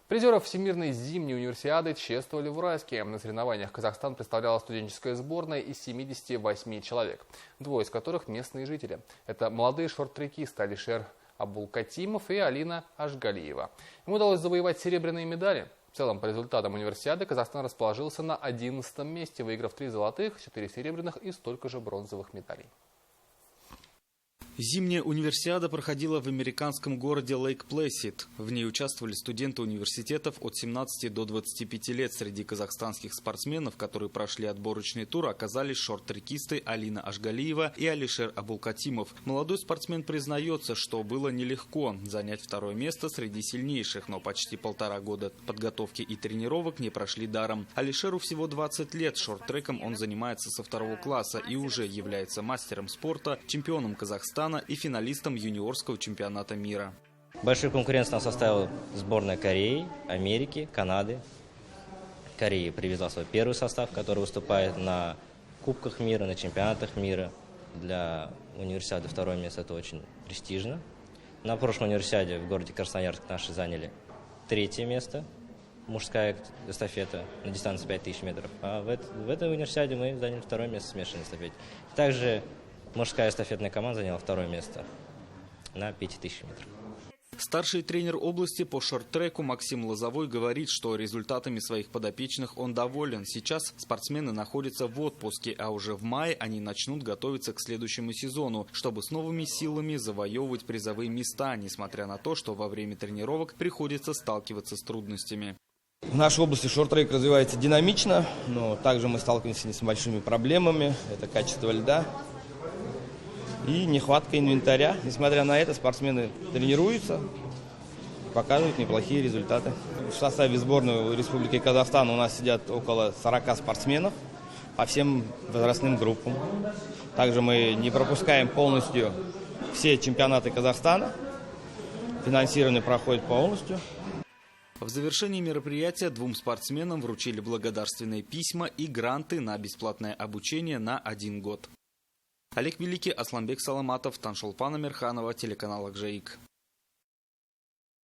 Призеров Всемирной зимней универсиады чествовали в Уральске. На соревнованиях Казахстан представляла студенческая сборная из 78 человек, двое из которых местные жители. Это молодые шорт-трекисты Алишер Абулкатимов и Алина Ашгалиева. Им удалось завоевать серебряные медали. В целом, по результатам универсиады Казахстан расположился на 11-м месте, выиграв 3 золотых, 4 серебряных и столько же бронзовых медалей. Зимняя универсиада проходила в американском городе Лейк-Плэсид. В ней участвовали студенты университетов от 17 до 25 лет. Среди казахстанских спортсменов, которые прошли отборочный тур, оказались шорт-трекисты Алина Ашгалиева и Алишер Абулкатимов. Молодой спортсмен признается, что было нелегко занять второе место среди сильнейших, но почти 1,5 года подготовки и тренировок не прошли даром. Алишеру всего 20 лет. Шорт-треком он занимается со 2 класса и уже является мастером спорта, чемпионом Казахстана и финалистом юниорского чемпионата мира. Большую конкуренцию нам составила сборная Кореи, Америки, Канады. Корея привезла свой первый состав, который выступает на Кубках мира, на чемпионатах мира. Для универсиады 2 место – это очень престижно. На прошлой универсиаде в городе Красноярск наши заняли 3 место. Мужская эстафета на дистанции 5000 метров. А в этой универсиаде мы заняли 2 место в смешанной эстафете. Также мужская эстафетная команда заняла 2 место на 5000 метров. Старший тренер области по шорт-треку Максим Лозовой говорит, что результатами своих подопечных он доволен. Сейчас спортсмены находятся в отпуске, а уже в мае они начнут готовиться к следующему сезону, чтобы с новыми силами завоевывать призовые места, несмотря на то, что во время тренировок приходится сталкиваться с трудностями. В нашей области шорт-трек развивается динамично, но также мы сталкиваемся с большими проблемами. Это качество льда и нехватка инвентаря. Несмотря на это, спортсмены тренируются, показывают неплохие результаты. В составе сборной Республики Казахстан у нас сидят около 40 спортсменов по всем возрастным группам. Также мы не пропускаем полностью все чемпионаты Казахстана. Финансирование проходит полностью. В завершении мероприятия 2 спортсменам вручили благодарственные письма и гранты на бесплатное обучение на 1 год. Олег Великий, Асланбек Саламатов, Таншолпан Амирханова, телеканал Акжаик.